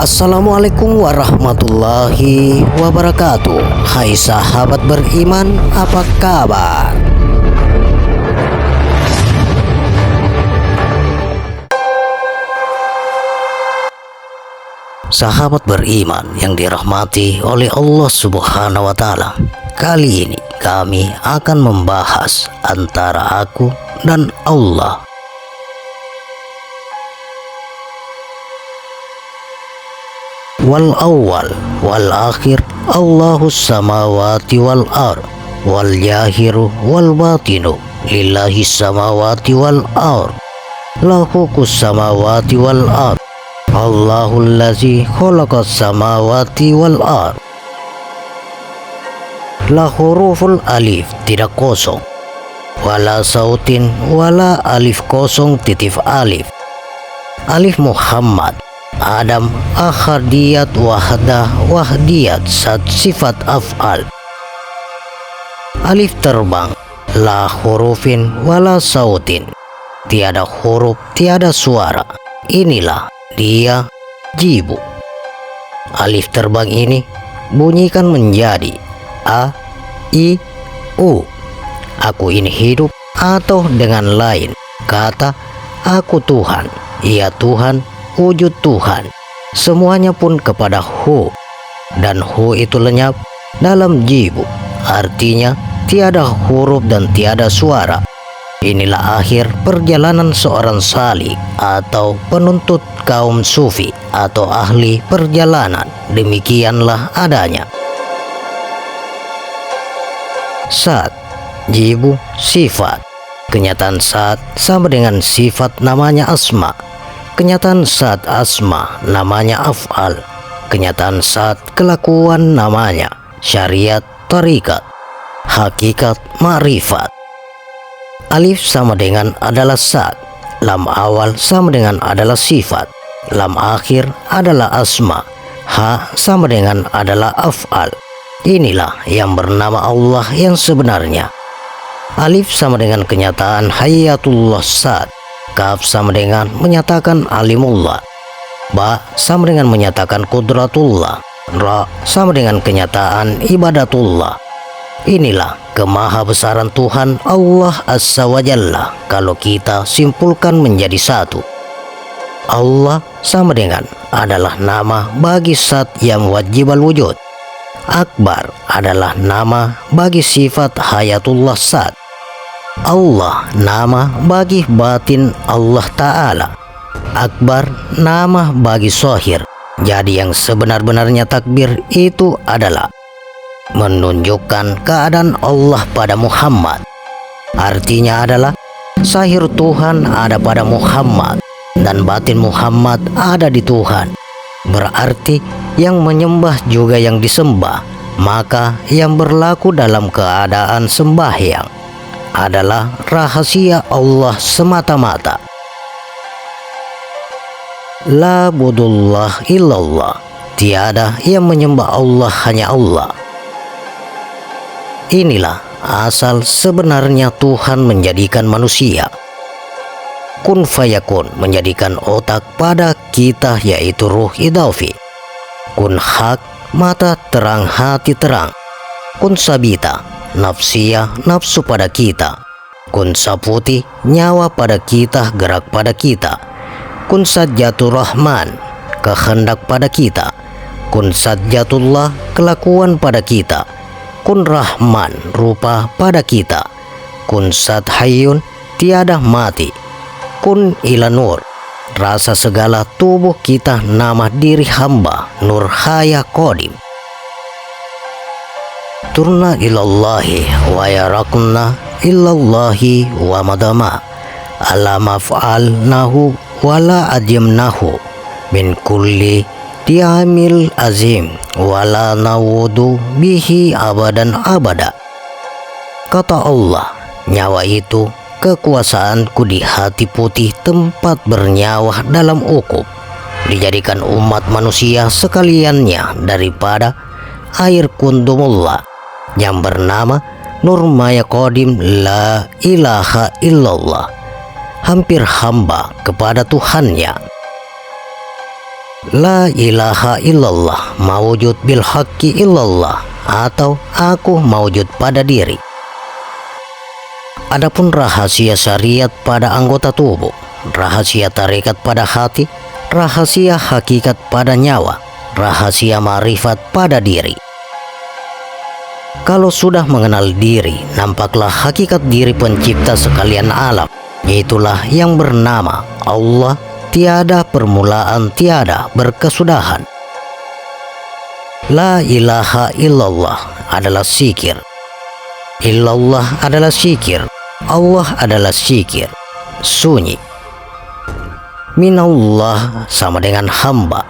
Assalamualaikum warahmatullahi wabarakatuh. Hai sahabat beriman, apa kabar? Sahabat beriman yang dirahmati oleh Allah Subhanahu wa Ta'ala, kali ini kami akan membahas antara aku dan Allah. Wal awal wal akhir Allahus samawati wal ar wal jahiru wal batinu lillahi samawati wal ar lahu kus samawati wal ar Allahul ladzi khalaqas samawati wal ar. La huruful alif tidak kosong, wala sautin wala alif kosong titif alif. Alif Muhammad Adam akhadiyat wahdah wahdiyat sat sifat af'al. Alif terbang, la hurufin wala sautin, tiada huruf tiada suara, inilah dia jibu. Alif terbang ini bunyikan menjadi a, i, u. Aku ini hidup, atau dengan lain kata aku Tuhan, ia Tuhan, wujud Tuhan, semuanya pun kepada Hu, dan Hu itu lenyap dalam jibu, artinya tiada huruf dan tiada suara. Inilah akhir perjalanan seorang salik atau penuntut kaum sufi atau ahli perjalanan. Demikianlah adanya. Sat, jibu, sifat. Kenyataan sat sama dengan sifat namanya asma. Kenyataan saat asma namanya af'al. Kenyataan saat kelakuan namanya syariat, tarikat, hakikat, ma'rifat. Alif sama dengan adalah saat. Lam awal sama dengan adalah sifat. Lam akhir adalah asma. Ha sama dengan adalah af'al. Inilah yang bernama Allah yang sebenarnya. Alif sama dengan kenyataan hayatullah saat. Kaf sama dengan menyatakan alimullah. Ba sama dengan menyatakan kudratullah. Ra sama dengan kenyataan ibadatullah. Inilah kemahabesaran Tuhan Allah Azza wa Jalla kalau kita simpulkan menjadi satu. Allah sama dengan adalah nama bagi zat yang wajibal wujud. Akbar adalah nama bagi sifat hayatullah zat. Allah nama bagi batin Allah Ta'ala. Akbar nama bagi zahir. Jadi yang sebenar-benarnya takbir itu adalah menunjukkan keadaan Allah pada Muhammad. Artinya adalah zahir Tuhan ada pada Muhammad dan batin Muhammad ada di Tuhan. Berarti yang menyembah juga yang disembah. Maka yang berlaku dalam keadaan sembahyang adalah rahasia Allah semata-mata. La budullah illallah, tiada yang menyembah Allah hanya Allah. Inilah asal sebenarnya Tuhan menjadikan manusia. Kun fayakun menjadikan otak pada kita yaitu ruh idafi. Kun hak mata terang hati terang. Kun sabita nafsiyah nafsu pada kita. Kun saputi nyawa pada kita gerak pada kita. Kun sajjatur rahman kehendak pada kita. Kun sajjatullah kelakuan pada kita. Kun rahman rupa pada kita. Kun sat hayyun tiada mati. Kun ila nur rasa segala tubuh kita nama diri hamba nur haya qadim. Turna ilallahi wa yarakna illallahi wa madama ala maf'alnahu wala adimnahu min kulli diamil azim wala nawudu bihi abadan abada. Kata Allah, nyawa itu kekuasaanku di hati putih tempat bernyawa dalam ukub, dijadikan umat manusia sekaliannya daripada air kundumullah yang bernama Nur Maya Qadim la ilaha illallah, hampir hamba kepada Tuhannya. La ilaha illallah mawujud bil haqqi illallah, atau aku mawujud pada diri. Adapun rahasia syariat pada anggota tubuh, rahasia tarekat pada hati, rahasia hakikat pada nyawa, rahasia ma'rifat pada diri. Kalau sudah mengenal diri, nampaklah hakikat diri pencipta sekalian alam, yaitulah yang bernama Allah, tiada permulaan, tiada berkesudahan. La ilaha illallah adalah zikir. Illallah adalah zikir. Allah adalah zikir. Sunyi. Minallah sama dengan hamba.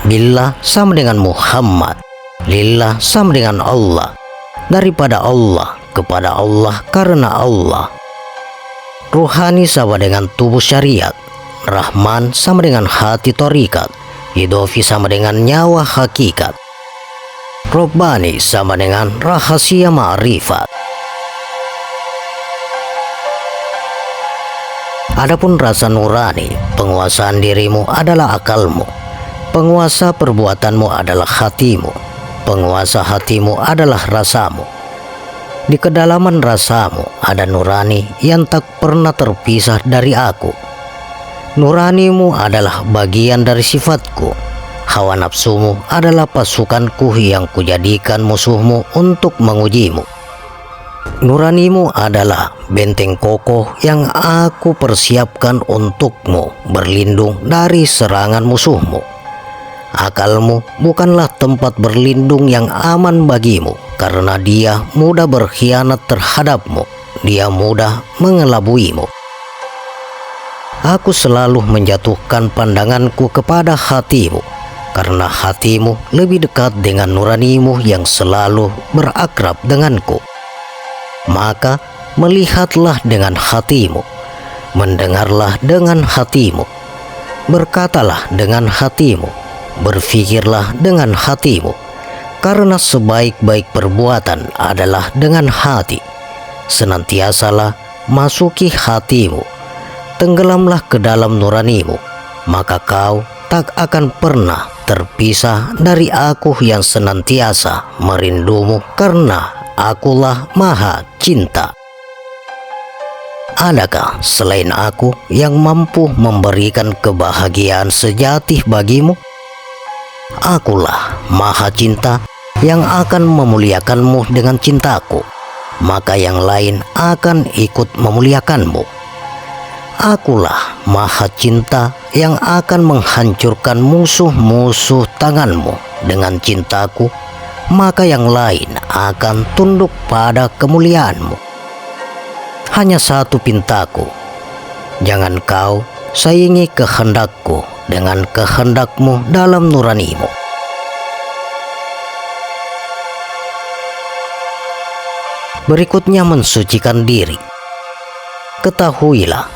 Billah sama dengan Muhammad. Lillah sama dengan Allah. Daripada Allah, kepada Allah, karena Allah. Ruhani sama dengan tubuh syariat. Rahman sama dengan hati torikat. Idofi sama dengan nyawa hakikat. Robbani sama dengan rahasia ma'rifat. Adapun rasa nurani, penguasaan dirimu adalah akalmu. Penguasa perbuatanmu adalah hatimu. Penguasa hatimu adalah rasamu. Di kedalaman rasamu ada nurani yang tak pernah terpisah dari aku. Nuranimu adalah bagian dari sifatku. Hawa nafsumu adalah pasukanku yang kujadikan musuhmu untuk mengujimu. Nuranimu adalah benteng kokoh yang aku persiapkan untukmu berlindung dari serangan musuhmu. Akalmu bukanlah tempat berlindung yang aman bagimu, karena dia mudah berkhianat terhadapmu, dia mudah mengelabuimu. Aku selalu menjatuhkan pandanganku kepada hatimu, karena hatimu lebih dekat dengan nuranimu yang selalu berakrab denganku. Maka melihatlah dengan hatimu, mendengarlah dengan hatimu, berkatalah dengan hatimu, berfikirlah dengan hatimu, karena sebaik-baik perbuatan adalah dengan hati. Senantiasalah masuki hatimu, tenggelamlah ke dalam nuranimu, maka kau tak akan pernah terpisah dari aku yang senantiasa merindumu, karena akulah maha cinta. Adakah selain aku yang mampu memberikan kebahagiaan sejati bagimu? Akulah maha cinta yang akan memuliakanmu dengan cintaku, maka yang lain akan ikut memuliakanmu. Akulah maha cinta yang akan menghancurkan musuh-musuh tanganmu dengan cintaku, maka yang lain akan tunduk pada kemuliaanmu. Hanya satu pintaku, jangan kau saingi kehendakku dengan kehendakmu dalam nuranimu. Berikutnya mensucikan diri. Ketahuilah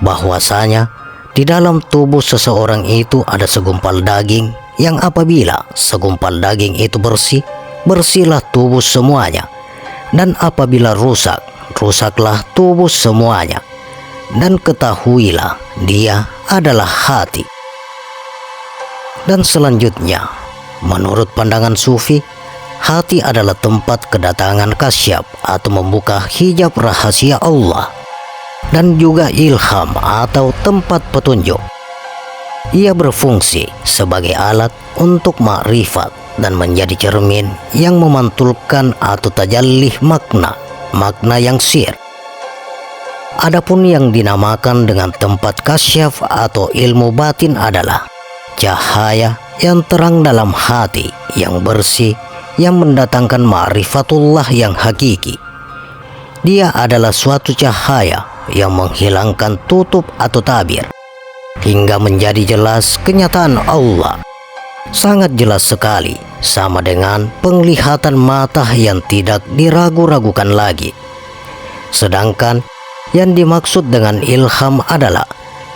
bahwasanya di dalam tubuh seseorang itu ada segumpal daging, yang apabila segumpal daging itu bersih, bersihlah tubuh semuanya, dan apabila rusak, rusaklah tubuh semuanya. Dan ketahuilah dia adalah hati. Dan selanjutnya, menurut pandangan sufi, hati adalah tempat kedatangan kasyaf atau membuka hijab rahasia Allah, dan juga ilham atau tempat petunjuk. Ia berfungsi sebagai alat untuk makrifat dan menjadi cermin yang memantulkan atau tajallih makna yang sir. Adapun yang dinamakan dengan tempat kasyaf atau ilmu batin adalah cahaya yang terang dalam hati yang bersih, yang mendatangkan ma'rifatullah yang hakiki. Dia adalah suatu cahaya yang menghilangkan tutup atau tabir, hingga menjadi jelas kenyataan Allah. Sangat jelas sekali, sama dengan penglihatan mata yang tidak diragu-ragukan lagi. Sedangkan yang dimaksud dengan ilham adalah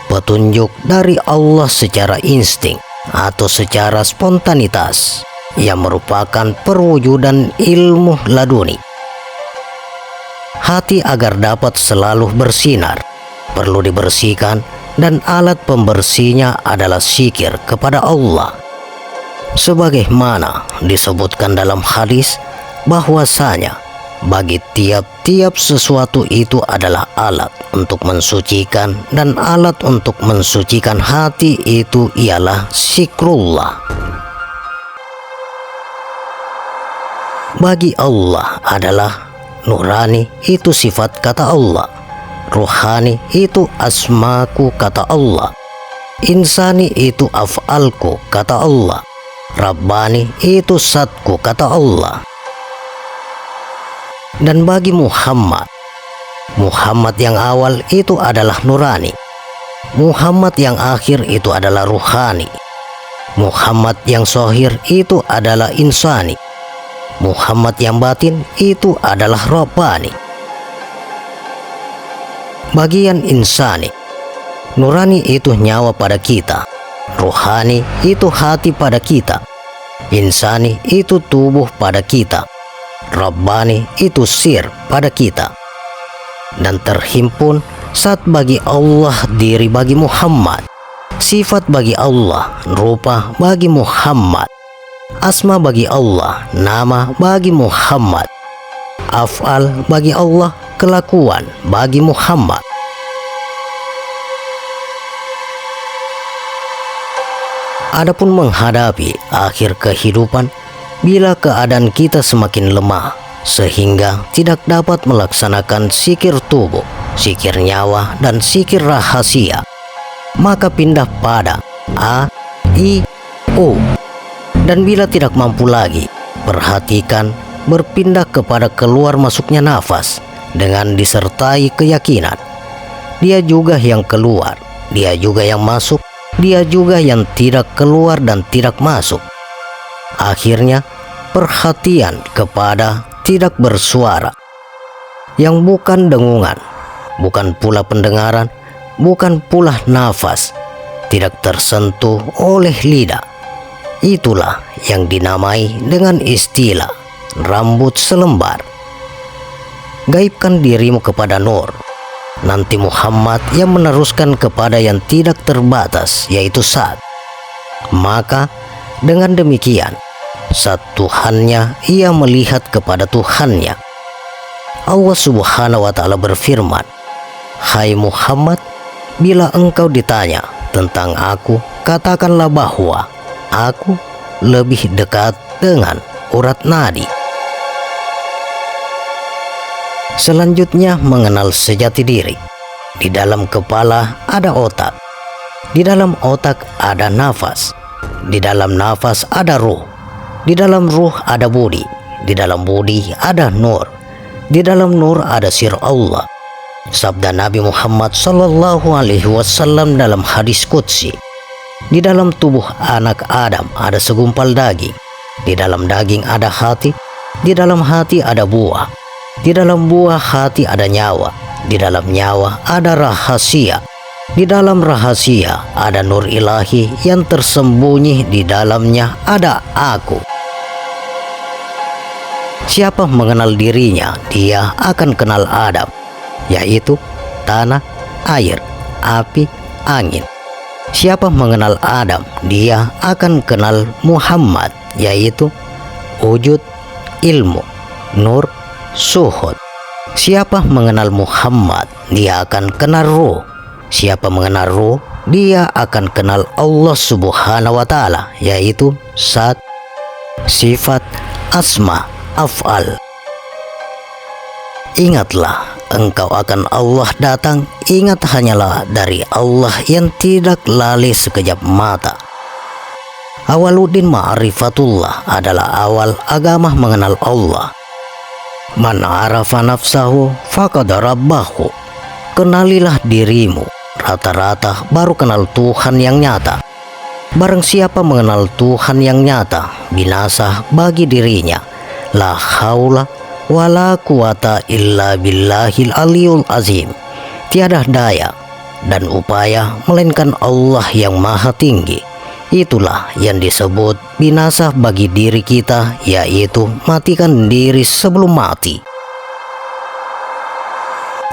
petunjuk dari Allah secara insting atau secara spontanitas, yang merupakan perwujudan ilmu laduni. Hati agar dapat selalu bersinar, perlu dibersihkan dan alat pembersihnya adalah zikir kepada Allah. Sebagaimana disebutkan dalam hadis bahwasanya bagi tiap-tiap sesuatu itu adalah alat untuk mensucikan, dan alat untuk mensucikan hati itu ialah zikrullah. Bagi Allah adalah nurani, itu sifat kata Allah. Ruhani itu asmaku kata Allah. Insani itu af'alku kata Allah. Rabbani itu satku kata Allah. Dan bagi Muhammad yang awal itu adalah nurani. Muhammad yang akhir itu adalah ruhani. Muhammad yang zahir itu adalah insani. Muhammad yang batin itu adalah rabbani. Bagian insani, nurani itu nyawa pada kita, ruhani itu hati pada kita, insani itu tubuh pada kita, rabbani itu sir pada kita. Dan terhimpun zat bagi Allah, diri bagi Muhammad, sifat bagi Allah, rupa bagi Muhammad, asma bagi Allah, nama bagi Muhammad, af'al bagi Allah, kelakuan bagi Muhammad. Adapun menghadapi akhir kehidupan, bila keadaan kita semakin lemah sehingga tidak dapat melaksanakan zikir tubuh, zikir nyawa, dan zikir rahasia, maka pindah pada A, I, U. Dan bila tidak mampu lagi, perhatikan berpindah kepada keluar masuknya nafas dengan disertai keyakinan. Dia juga yang keluar, dia juga yang masuk, dia juga yang tidak keluar dan tidak masuk. Akhirnya perhatian kepada tidak bersuara, yang bukan dengungan, bukan pula pendengaran, bukan pula nafas, tidak tersentuh oleh lidah. Itulah yang dinamai dengan istilah rambut selembar. Gaibkan dirimu kepada nur. Nanti Muhammad yang meneruskan kepada yang tidak terbatas, yaitu zat. Maka dengan demikian zat Tuhannya ia melihat kepada Tuhannya. Allah Subhanahu wa ta'ala berfirman, "Hai Muhammad, bila engkau ditanya tentang aku, katakanlah bahwa aku lebih dekat dengan urat nadi." Selanjutnya mengenal sejati diri. Di dalam kepala ada otak. Di dalam otak ada nafas. Di dalam nafas ada ruh. Di dalam ruh ada budi. Di dalam budi ada nur. Di dalam nur ada sir Allah. Sabda Nabi Muhammad SAW dalam hadis qudsi, di dalam tubuh anak Adam ada segumpal daging. Di dalam daging ada hati. Di dalam hati ada buah. Di dalam buah hati ada nyawa. Di dalam nyawa ada rahasia. Di dalam rahasia ada nur ilahi yang tersembunyi. Di dalamnya ada aku. Siapa mengenal dirinya, dia akan kenal Adam, yaitu tanah, air, api, angin. Siapa mengenal Adam, dia akan kenal Muhammad, yaitu wujud, ilmu, nur, suhud. Siapa mengenal Muhammad, dia akan kenal ruh. Siapa mengenal ruh, dia akan kenal Allah Subhanahu wa ta'ala, yaitu zat, sifat, asma, af'al. Ingatlah, engkau akan Allah datang. Ingat hanyalah dari Allah yang tidak lalai sekejap mata. Awaluddin ma'rifatullah adalah awal agama mengenal Allah. Man arafa nafsahu faqad rabbahu. Kenalilah dirimu, rata-rata baru kenal Tuhan yang nyata. Barang siapa mengenal Tuhan yang nyata, binasa bagi dirinya. La haula wala quwata illa billahil aliyul azim. Tiada daya dan upaya melainkan Allah yang maha tinggi. Itulah yang disebut binasa bagi diri kita, yaitu matikan diri sebelum mati.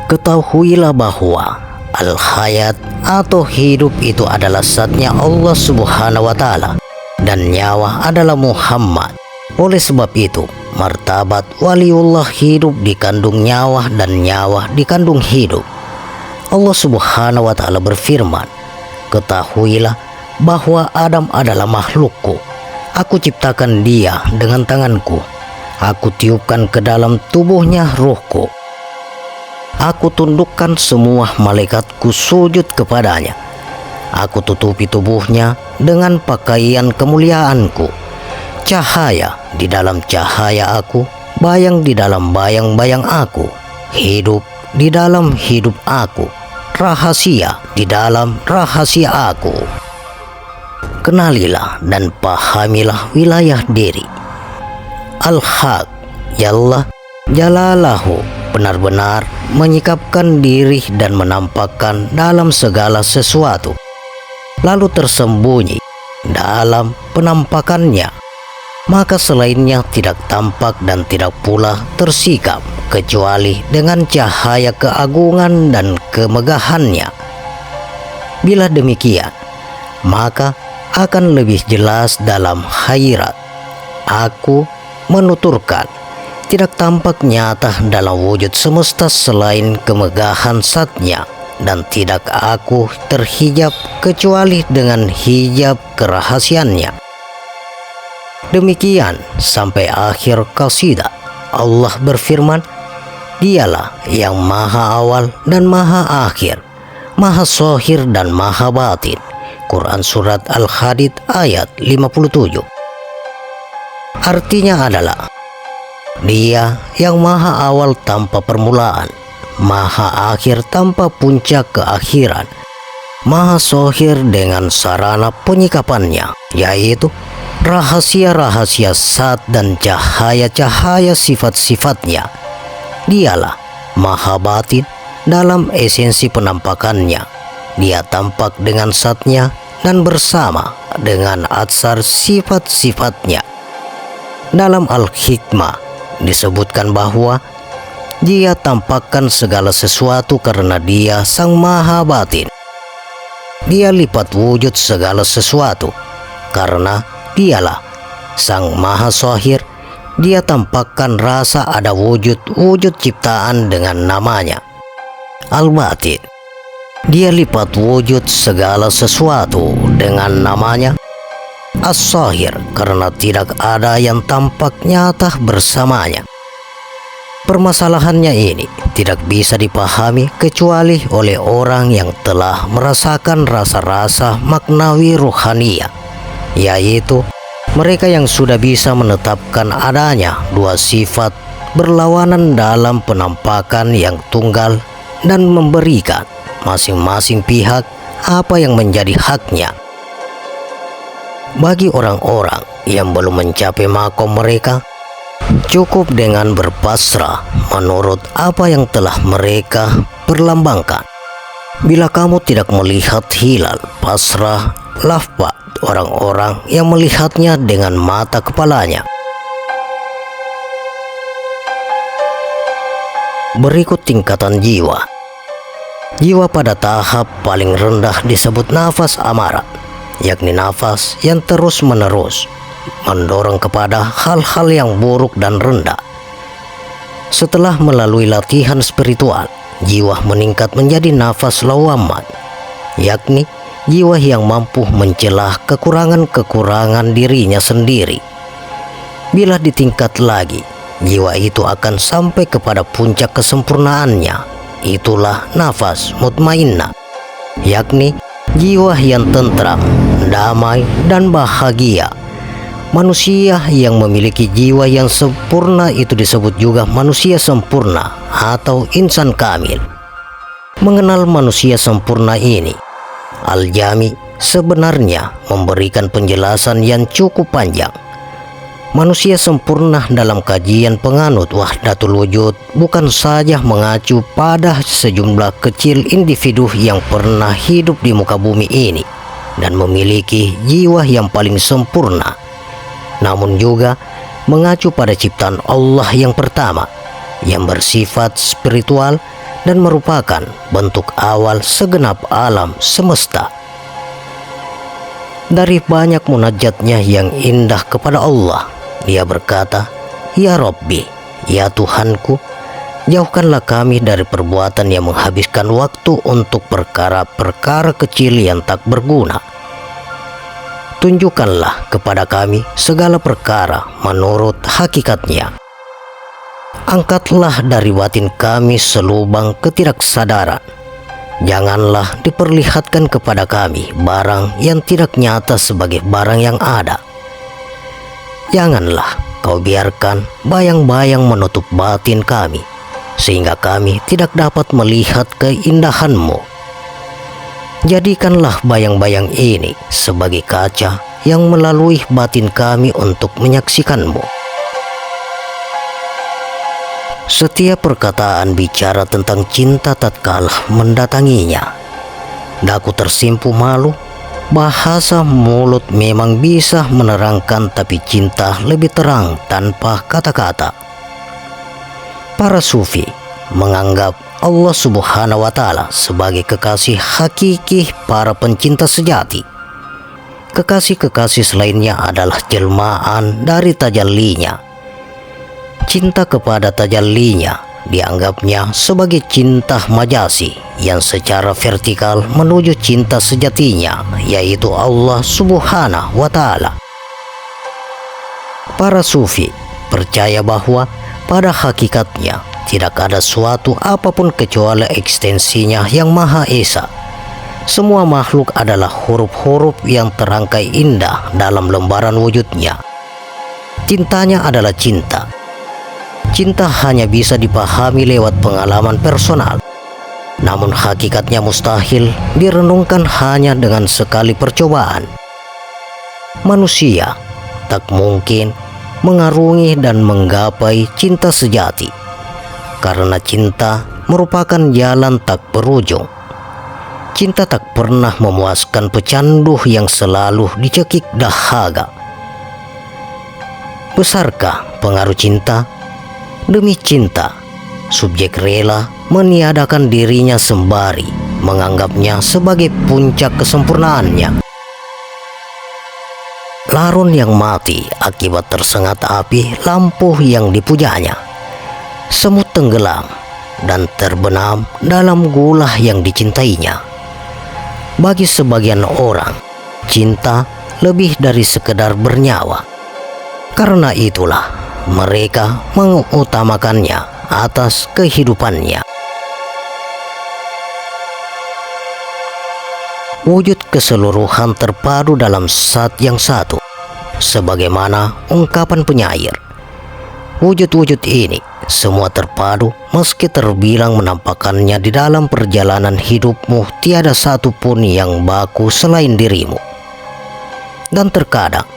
Ketahuilah bahwa al-hayat atau hidup itu adalah zatnya Allah Subhanahu wa Ta'ala, dan nyawa adalah Muhammad. Oleh sebab itu, martabat waliullah hidup dikandung nyawa dan nyawa dikandung hidup. Allah Subhanahu wa Ta'ala berfirman, "Ketahuilah bahwa Adam adalah makhlukku. Aku ciptakan dia dengan tanganku. Aku tiupkan ke dalam tubuhnya ruhku. Aku tundukkan semua malaikatku sujud kepadanya. Aku tutupi tubuhnya dengan pakaian kemuliaanku. Cahaya di dalam cahaya aku, bayang di dalam bayang-bayang aku, hidup di dalam hidup aku, rahasia di dalam rahasia aku." Kenalilah dan pahamilah wilayah diri. Al-Haq, Yallah, Jalalahu, benar-benar menyikapkan diri dan menampakkan dalam segala sesuatu, lalu tersembunyi dalam penampakannya. Maka selainnya tidak tampak dan tidak pula tersikap, kecuali dengan cahaya keagungan dan kemegahannya. Bila demikian, maka akan lebih jelas dalam khairat. Aku menuturkan, tidak tampak nyata dalam wujud semesta selain kemegahan zatnya, dan tidak aku terhijab kecuali dengan hijab kerahasiannya. Demikian sampai akhir qasidah. Allah berfirman, "Dialah yang maha awal dan maha akhir, maha zahir dan maha batin." Quran Surat Al-Hadid ayat 57. Artinya adalah, Dia yang maha awal tanpa permulaan, maha akhir tanpa puncak keakhiran, maha zahir dengan sarana penyikapannya, yaitu rahasia-rahasia zat dan cahaya-cahaya sifat-sifatnya. Dialah maha batin dalam esensi penampakannya. Dia tampak dengan zatnya dan bersama dengan atsar sifat-sifatnya. Dalam Al-Hikmah disebutkan bahwa Dia tampakkan segala sesuatu karena Dia sang maha batin. Dia lipat wujud segala sesuatu karena Dialah sang maha zahir. Dia tampakkan rasa ada wujud ciptaan dengan namanya Al-Batin. Dia lipat wujud segala sesuatu dengan namanya As-Zahir karena tidak ada yang tampak nyata bersamanya. Permasalahannya ini tidak bisa dipahami kecuali oleh orang yang telah merasakan rasa-rasa maknawi ruhaniyah, yaitu mereka yang sudah bisa menetapkan adanya dua sifat berlawanan dalam penampakan yang tunggal dan memberikan masing-masing pihak apa yang menjadi haknya. Bagi orang-orang yang belum mencapai makom mereka, cukup dengan berpasrah menurut apa yang telah mereka perlambangkan. Bila kamu tidak melihat hilal, pasrah lafaz orang-orang yang melihatnya dengan mata kepalanya. Berikut tingkatan jiwa. Jiwa pada tahap paling rendah disebut nafas amara, yakni nafas yang terus-menerus mendorong kepada hal-hal yang buruk dan rendah. Setelah melalui latihan spiritual, jiwa meningkat menjadi nafas lawamat, yakni jiwa yang mampu mencelah kekurangan-kekurangan dirinya sendiri. Bila ditingkat lagi, jiwa itu akan sampai kepada puncak kesempurnaannya. Itulah nafas mutmainnah, yakni jiwa yang tentram, damai, dan bahagia. Manusia yang memiliki jiwa yang sempurna itu disebut juga manusia sempurna atau insan kamil. Mengenal manusia sempurna ini, Al-Jami sebenarnya memberikan penjelasan yang cukup panjang. Manusia sempurna dalam kajian penganut wahdatul wujud bukan saja mengacu pada sejumlah kecil individu yang pernah hidup di muka bumi ini dan memiliki jiwa yang paling sempurna, namun juga mengacu pada ciptaan Allah yang pertama yang bersifat spiritual dan merupakan bentuk awal segenap alam semesta. Dari banyak munajatnya yang indah kepada Allah, dia berkata, "Ya Rabbi, ya Tuhanku, jauhkanlah kami dari perbuatan yang menghabiskan waktu untuk perkara-perkara kecil yang tak berguna. Tunjukkanlah kepada kami segala perkara menurut hakikatnya. Angkatlah dari batin kami selubang ketidaksadaran. Janganlah diperlihatkan kepada kami barang yang tidak nyata sebagai barang yang ada. Janganlah kau biarkan bayang-bayang menutup batin kami, sehingga kami tidak dapat melihat keindahan-Mu. Jadikanlah bayang-bayang ini sebagai kaca yang melalui batin kami untuk menyaksikan-Mu." Setiap perkataan bicara tentang cinta tatkala mendatanginya. Daku tersimpu malu. Bahasa mulut memang bisa menerangkan, tapi cinta lebih terang tanpa kata-kata. Para sufi menganggap Allah Subhanahu wa Ta'ala sebagai kekasih hakiki para pencinta sejati. Kekasih-kekasih selainnya adalah jelmaan dari tajallinya. Cinta kepada tajallinya dianggapnya sebagai cinta majasi yang secara vertikal menuju cinta sejatinya, yaitu Allah Subhanahu wa Ta'ala. Para sufi percaya bahwa pada hakikatnya tidak ada suatu apapun kecuali ekstensinya yang Maha Esa. Semua makhluk adalah huruf-huruf yang terangkai indah dalam lembaran wujudnya. Cintanya adalah cinta. Cinta hanya bisa dipahami lewat pengalaman personal. Namun hakikatnya mustahil direnungkan hanya dengan sekali percobaan. Manusia tak mungkin mengarungi dan menggapai cinta sejati, karena cinta merupakan jalan tak berujung. Cinta tak pernah memuaskan pecandu yang selalu dicekik dahaga. Besarkah pengaruh cinta? Demi cinta, subjek rela meniadakan dirinya sembari menganggapnya sebagai puncak kesempurnaannya. Larun yang mati akibat tersengat api lampu yang dipujanya. Semut tenggelam dan terbenam dalam gula yang dicintainya. Bagi sebagian orang, cinta lebih dari sekedar bernyawa. Karena itulah mereka mengutamakannya atas kehidupannya. Wujud keseluruhan terpadu dalam zat yang satu, sebagaimana ungkapan penyair. Wujud-wujud ini semua terpadu, meski terbilang menampakkannya di dalam perjalanan hidupmu tiada satu pun yang baku selain dirimu. Dan terkadang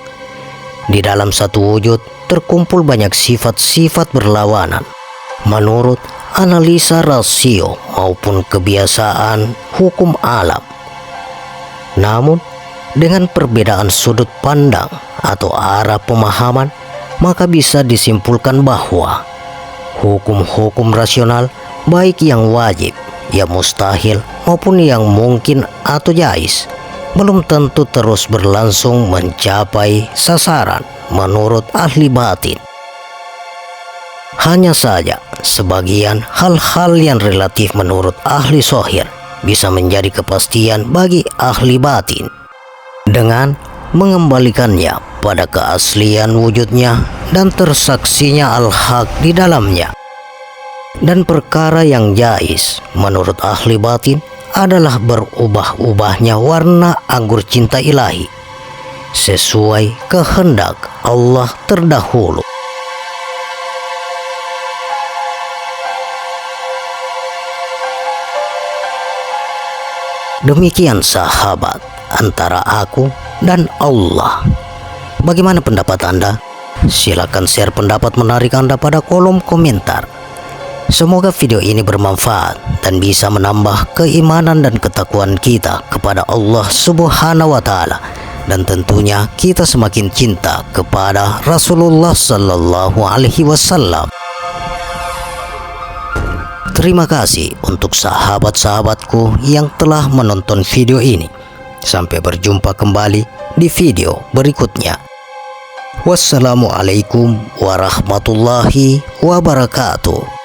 di dalam satu wujud terkumpul banyak sifat-sifat berlawanan menurut analisa rasio maupun kebiasaan hukum alam. Namun dengan perbedaan sudut pandang atau arah pemahaman, maka bisa disimpulkan bahwa hukum-hukum rasional, baik yang wajib, yang mustahil, maupun yang mungkin atau jais, belum tentu terus berlangsung mencapai sasaran menurut ahli batin. Hanya saja sebagian hal-hal yang relatif menurut ahli zohir bisa menjadi kepastian bagi ahli batin dengan mengembalikannya pada keaslian wujudnya dan tersaksinya al-haq di dalamnya. Dan perkara yang jais menurut ahli batin adalah berubah-ubahnya warna anggur cinta ilahi sesuai kehendak Allah terdahulu. Demikian sahabat antara aku dan Allah. Bagaimana pendapat Anda? Silakan share pendapat menarik Anda pada kolom komentar. Semoga video ini bermanfaat dan bisa menambah keimanan dan ketakwaan kita kepada Allah Subhanahu wa Ta'ala, dan tentunya kita semakin cinta kepada Rasulullah Sallallahu Alaihi Wasallam. Terima kasih untuk sahabat-sahabatku yang telah menonton video ini. Sampai berjumpa kembali di video berikutnya. Wassalamualaikum warahmatullahi wabarakatuh.